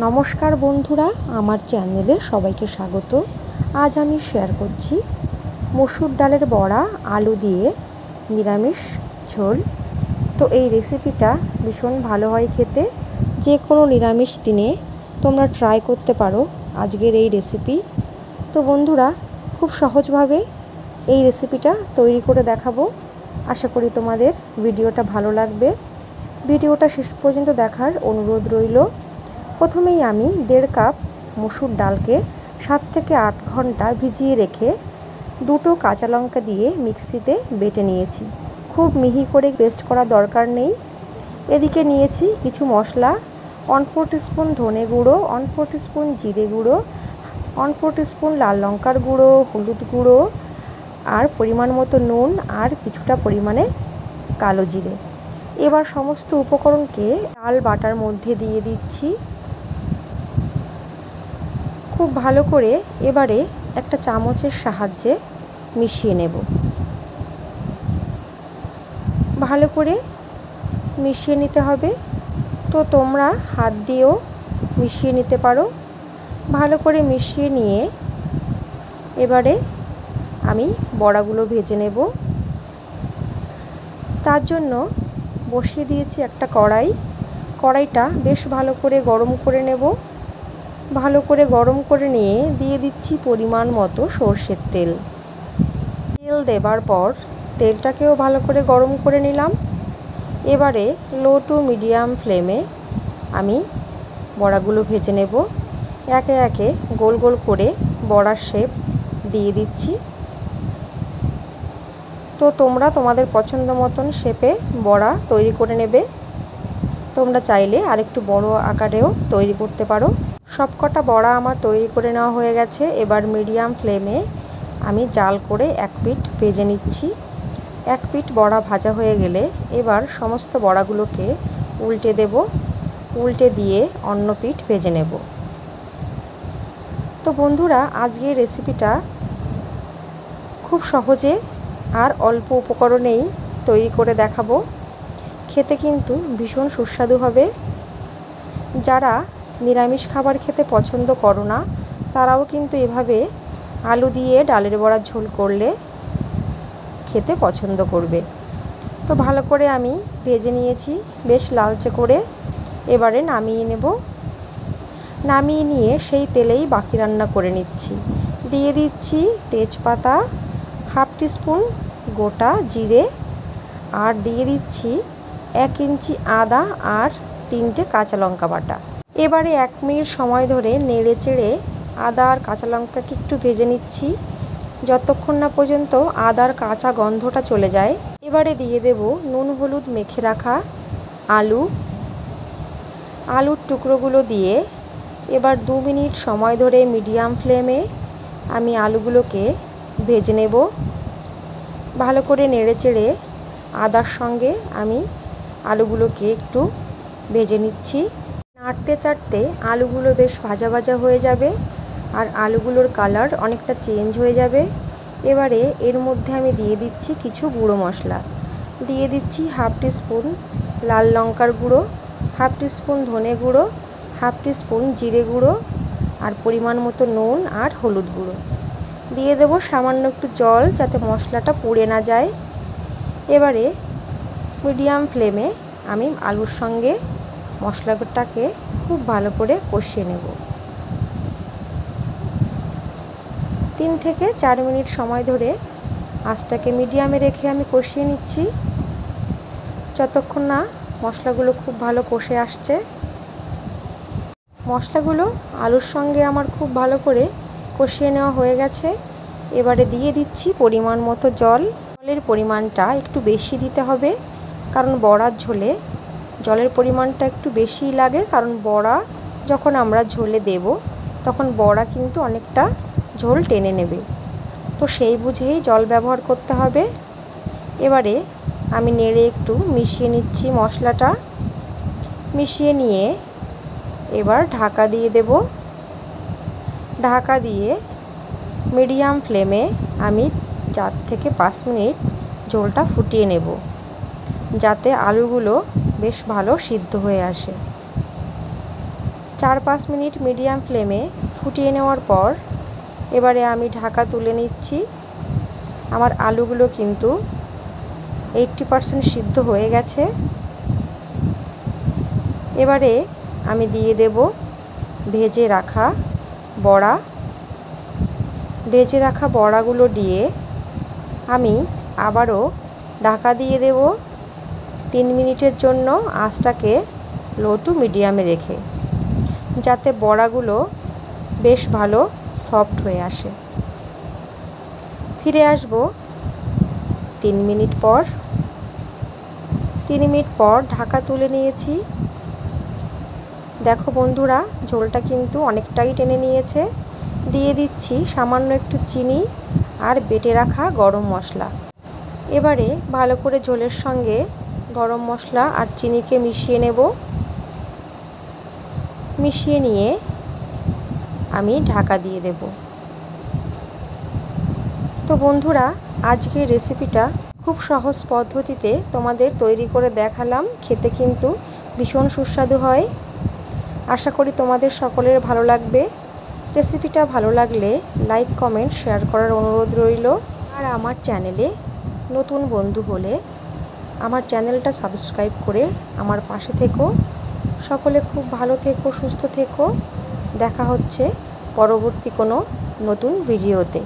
নমস্কার বন্ধুরা, আমার চ্যানেলে সবাইকে স্বাগত। আজ আমি শেয়ার করছি মসুর ডালের বড়া আলু দিয়ে নিরামিষ ঝোল। তো এই রেসিপিটা ভীষণ ভালো হয় খেতে। যে কোনো নিরামিষ দিনে তোমরা ট্রাই করতে পারো আজকের এই রেসিপি। তো বন্ধুরা, খুব সহজভাবে এই রেসিপিটা তৈরি করে দেখাবো। আশা করি তোমাদের ভিডিওটা ভালো লাগবে। ভিডিওটা শেষ পর্যন্ত দেখার অনুরোধ রইল। প্রথমেই আমি 1.5 কাপ মসুর ডালকে 7 থেকে 8 ঘন্টা ভিজিয়ে রেখে 2টো কাঁচা লঙ্কা দিয়ে মিক্সিতে বেটে নিয়েছি। খুব মিহি করে পেস্ট করার দরকার নেই। এদিকে নিয়েছি কিছু মশলা, 1/4 টিস্পুন ধনে গুঁড়ো, 1/4 টিস্পুন জিরে গুঁড়ো, 1/4 টিস্পুন লাল লঙ্কার গুঁড়ো, হলুদ গুঁড়ো, আর পরিমাণ মতো নুন, আর কিছুটা পরিমাণে কালো জিরে। এবার সমস্ত উপকরণকে ডাল বাটার মধ্যে দিয়ে দিচ্ছি। খুব ভালো করে এবারে একটা চামচের সাহায্যে মিশিয়ে নেব। ভালো করে মিশিয়ে নিতে হবে। তো তোমরা হাত দিয়েও মিশিয়ে নিতে পারো। ভালো করে মিশিয়ে নিয়ে এবারে আমি বড়াগুলো ভেজে নেব। তার জন্য বসিয়ে দিয়েছি একটা কড়াইটা বেশ ভালো করে গরম করে নেব। ভালো করে গরম করে নিয়ে দিয়ে দিচ্ছি পরিমাণ মতো সর্ষের তেল। তেল দেবার পর তেলটাকেও ভালো করে গরম করে নিলাম। এবারে লো টু মিডিয়াম ফ্লেমে আমি বড়াগুলো ভেজে নেব। একে একে গোল গোল করে বড়ার শেপ দিয়ে দিচ্ছি। তো তোমরা তোমাদের পছন্দ মতন শেপে বড়া তৈরি করে নেবে। তোমরা চাইলে আরেকটু বড় আকারেও তৈরি করতে পারো। সবকটা বড়া আমার তৈরি করে নেওয়া হয়ে গেছে। এবার মিডিয়াম ফ্লেমে আমি জাল করে এক পিঠ ভেজে নিচ্ছি। এক পিঠ বড়া ভাজা হয়ে গেলে এবার সমস্ত বড়াগুলোকে উল্টে দেব। উল্টে দিয়ে অন্য পিঠ ভেজে নেব। তো বন্ধুরা, আজকের রেসিপিটা খুব সহজে আর অল্প উপকরণেই তৈরি করে দেখাবো। খেতে কিন্তু ভীষণ সুস্বাদু হবে। যারা নিরামিষ খাবার খেতে পছন্দ করো না, তারাও কিন্তু এভাবে আলু দিয়ে ডালের বড়ার ঝোল করলে খেতে পছন্দ করবে। তো ভালো করে আমি ভেজে নিয়েছি বেশ লালচে করে। এবারে নামিয়ে নেব। নামিয়ে নিয়ে সেই তেলেই বাকি রান্না করে নিচ্ছি। দিয়ে দিচ্ছি তেজপাতা, 1/2 টিস্পুন গোটা জিরে, আর দিয়ে দিচ্ছি 1 ইঞ্চি আদা আর 3টে কাঁচা লঙ্কা বাটা। এবারে 1 মিনিট সময় ধরে নেড়ে চেড়ে আদা আর কাঁচা লঙ্কাকে একটু ভেজে নিচ্ছি, যতক্ষণ না পর্যন্ত আদার কাঁচা গন্ধটা চলে যায়। এবারে দিয়ে দেব নুন হলুদ মেখে রাখা আলুর টুকরোগুলো দিয়ে এবার 2 মিনিট সময় ধরে মিডিয়াম ফ্লেমে আমি আলুগুলোকে ভেজে নেব। ভালো করে নেড়ে চেড়ে আদার সঙ্গে আমি আলুগুলোকে একটু ভেজে নিচ্ছি। নাড়তে চাড়তে আলুগুলো বেশ ভাজা ভাজা হয়ে যাবে আর আলুগুলোর কালার অনেকটা চেঞ্জ হয়ে যাবে। এবারে এর মধ্যে আমি দিয়ে দিচ্ছি কিছু গুঁড়ো মশলা। দিয়ে দিচ্ছি 1/2 টিস্পুন লাল লঙ্কার গুঁড়ো, 1/2 টিস্পুন ধনে গুঁড়ো, 1/2 টিস্পুন জিরে গুঁড়ো, আর পরিমাণ মতো নুন আর হলুদ গুঁড়ো। দিয়ে দেবো সামান্য একটু জল, যাতে মশলাটা পুড়ে না যায়। এবারে মিডিয়াম ফ্লেমে আমি আলুর সঙ্গে মশলাটাকে খুব ভালো করে কষিয়ে নেব। 3 থেকে 4 মিনিট সময় ধরে আঁচটাকে মিডিয়ামে রেখে আমি কষিয়ে নিচ্ছি, যতক্ষণ না মশলাগুলো খুব ভালো কষে আসছে। মশলাগুলো আলুর সঙ্গে আমার খুব ভালো করে কষিয়ে নেওয়া হয়ে গেছে। এবারে দিয়ে দিচ্ছি পরিমাণ মতো জল। জলের পরিমাণটা একটু বেশি দিতে হবে, কারণ বড়ার ঝোলে জলের পরিমাণটা একটু বেশিই লাগে। কারণ বড়া যখন আমরা ঝোলে দেব তখন বড়া কিন্তু অনেকটা ঝোল টেনে নেবে। তো সেই বুঝেই জল ব্যবহার করতে হবে। এবারে আমি নেড়ে একটু মিশিয়ে নিচ্ছি মশলাটা। মিশিয়ে নিয়ে এবার ঢাকা দিয়ে দেব। ঢাকা দিয়ে মিডিয়াম ফ্লেমে আমি 4 থেকে 5 মিনিট ঝোলটা ফুটিয়ে নেব, যাতে আলুগুলো বেশ ভালো সিদ্ধ হয়ে আসে। 4-5 মিনিট মিডিয়াম ফ্লেমে ফুটিয়ে নেওয়ার পর এবারে আমি ঢাকা তুলে নিচ্ছি। আমার আলুগুলো কিন্তু 80% সিদ্ধ হয়ে গেছে। এবারে আমি দিয়ে দেব ভেজে রাখা বড়া। ভেজে রাখা বড়াগুলো দিয়ে আমি আবারও ঢাকা দিয়ে দেব 3 মিনিটের জন্য, আঁচটাকে লো টু মিডিয়ামে রেখে, যাতে বড়াগুলো বেশ ভালো সফট হয়ে আসে। ফিরে আসব 3 মিনিট পর। 3 মিনিট পর ঢাকা তুলে নিয়েছি। দেখো বন্ধুরা, ঝোলটা কিন্তু অনেকটাই টেনে নিয়েছে। দিয়ে দিচ্ছি সামান্য একটু চিনি আর বেটে রাখা গরম মশলা। এবারে ভালো করে ঝোলের সঙ্গে গরম মশলা আর চিনিকে মিশিয়ে নেব। মিশিয়ে নিয়ে আমি ঢাকা দিয়ে দেব। তো বন্ধুরা, আজকের রেসিপিটা খুব সহজ পদ্ধতিতে তোমাদের তৈরি করে দেখালাম। খেতে কিন্তু ভীষণ সুস্বাদু হয়। আশা করি তোমাদের সকলের ভালো লাগবে। রেসিপিটা ভালো লাগলে লাইক, কমেন্ট, শেয়ার করার অনুরোধ রইল। আর আমার চ্যানেলে নতুন বন্ধু হলে আমার চ্যানেলটা সাবস্ক্রাইব করে আমার পাশে থেকো। সকলে খুব ভালো থেকো, সুস্থ থেকো। দেখা হচ্ছে পরবর্তী কোনো নতুন ভিডিওতে।